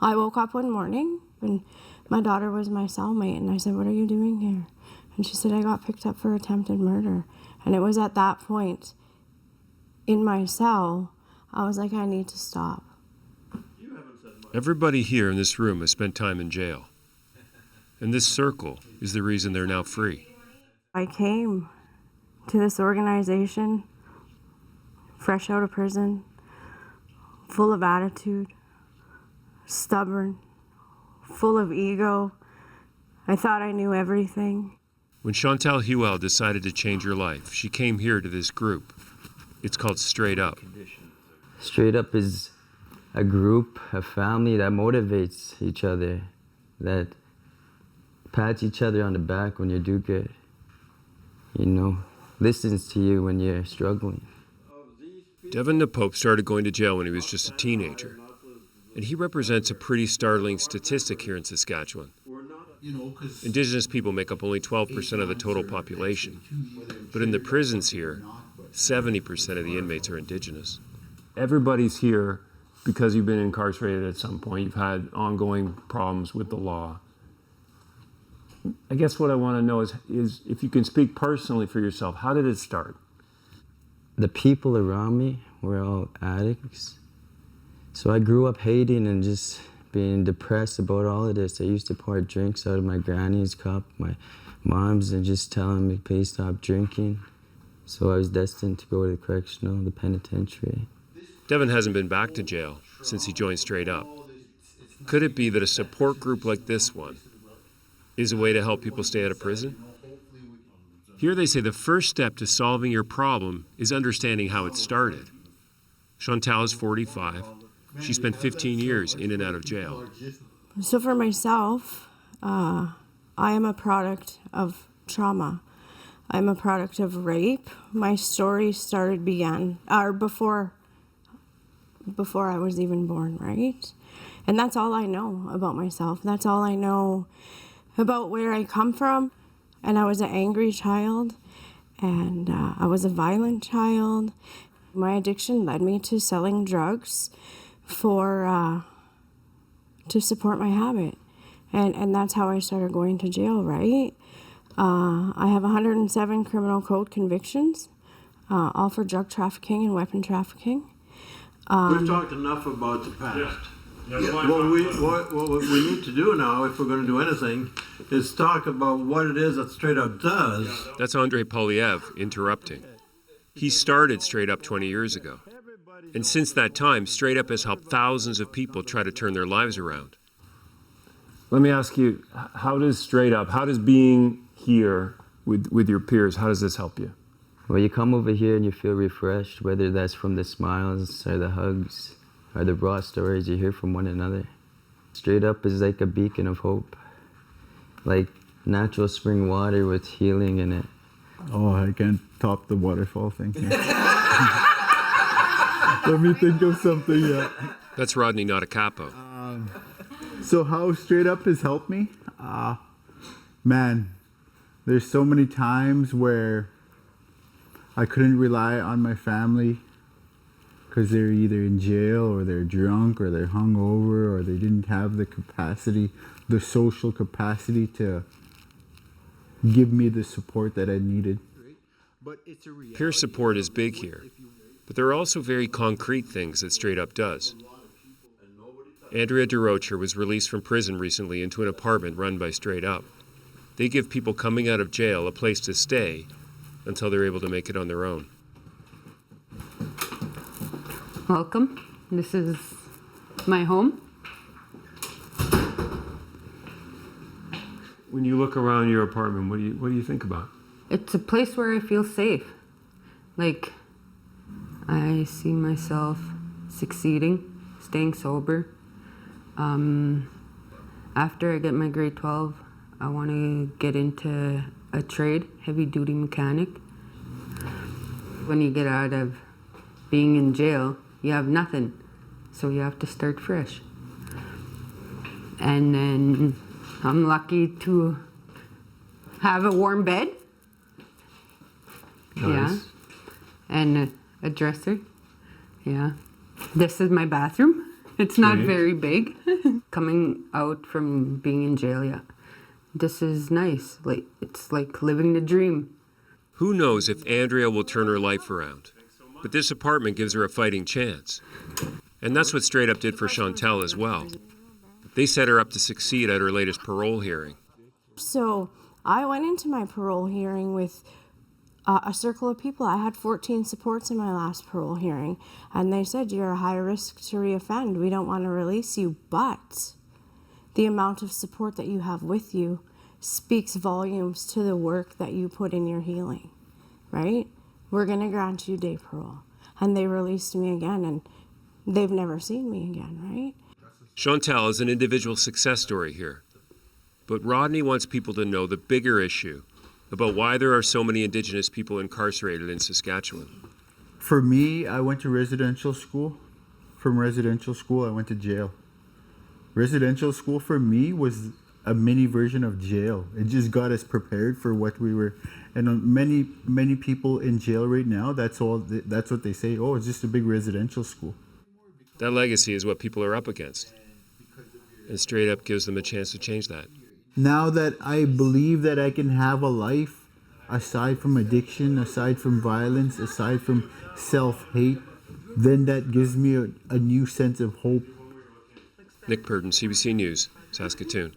I woke up one morning and my daughter was my cellmate, and I said, "What are you doing here?" And she said, "I got picked up for attempted murder." And it was at that point in my cell, I was like, I need to stop. Everybody here in this room has spent time in jail. And this circle is the reason they're now free. I came to this organization fresh out of prison, full of attitude, stubborn, full of ego. I thought I knew everything. When Chantal Huel decided to change her life, she came here to this group. It's called Straight Up. Straight Up is a group, a family that motivates each other, that pats each other on the back when you do good, listens to you when you're struggling. Devin Napope started going to jail when he was just a teenager. And he represents a pretty startling statistic here in Saskatchewan. Indigenous people make up only 12% of the total population. But in the prisons here, 70% of the inmates are Indigenous. Everybody's here because you've been incarcerated at some point. You've had ongoing problems with the law. I guess what I want to know is if you can speak personally for yourself, how did it start? The people around me were all addicts. So I grew up hating and just being depressed about all of this. I used to pour drinks out of my granny's cup, my mom's, and just telling me, please stop drinking. So I was destined to go to the correctional, the penitentiary. Devin hasn't been back to jail since he joined Straight Up. Could it be that a support group like this one is a way to help people stay out of prison? Here they say the first step to solving your problem is understanding how it started. Chantal is 45. She spent 15 years in and out of jail. So for myself, I am a product of trauma. I'm a product of rape. My story began before I was even born, right? And that's all I know about myself. That's all I know about where I come from. And I was an angry child, and I was a violent child. My addiction led me to selling drugs to support my habit. And that's how I started going to jail, right? I have 107 criminal code convictions, all for drug trafficking and weapon trafficking. We've talked enough about the past. What we need to do now, if we're going to do anything, is talk about what it is that Straight Up does. That's Andrei Polyev interrupting. He started Straight Up 20 years ago. And since that time, Straight Up has helped thousands of people try to turn their lives around. Let me ask you, how does being here with your peers, how does this help you? Well, you come over here and you feel refreshed, whether that's from the smiles or the hugs or the raw stories you hear from one another. Straight Up is like a beacon of hope, like natural spring water with healing in it. Oh, I can't top the waterfall thing here. Let me think of something, yeah. That's Rodney Notacapo. So how Straight Up has helped me? Man, there's so many times where I couldn't rely on my family because they're either in jail or they're drunk or they're hungover or they didn't have the capacity, the social capacity to give me the support that I needed. Peer support is big here, but there are also very concrete things that Straight Up does. Andrea DeRocher was released from prison recently into an apartment run by Straight Up. They give people coming out of jail a place to stay until they're able to make it on their own. Welcome. This is my home. When you look around your apartment, what do you think about? It's a place where I feel safe. Like, I see myself succeeding, staying sober. After I get my grade 12, I want to get into a trade, heavy-duty mechanic. When you get out of being in jail, you have nothing, so you have to start fresh. And then I'm lucky to have a warm bed. Nice. Yeah. And a dresser. Yeah. This is my bathroom. It's not very big. Coming out from being in jail, yeah. This is nice. Like, it's like living the dream. Who knows if Andrea will turn her life around? But this apartment gives her a fighting chance. And that's what Straight Up did for Chantel as well. They set her up to succeed at her latest parole hearing. So I went into my parole hearing with a circle of people. I had 14 supports in my last parole hearing, and they said, you're a high risk to reoffend. We don't want to release you, but the amount of support that you have with you speaks volumes to the work that you put in your healing, right? We're going to grant you day parole. And they released me again, and they've never seen me again, right? Chantel is an individual success story here. But Rodney wants people to know the bigger issue about why there are so many Indigenous people incarcerated in Saskatchewan. For me, I went to residential school. From residential school, I went to jail. Residential school for me was a mini version of jail. It just got us prepared for what we were. And many people in jail right now, that's what they say. Oh, it's just a big residential school. That legacy is what people are up against. And Straight Up gives them a chance to change that. Now that I believe that I can have a life aside from addiction, aside from violence, aside from self-hate, then that gives me a new sense of hope. Nick Purdon, CBC News, Saskatoon.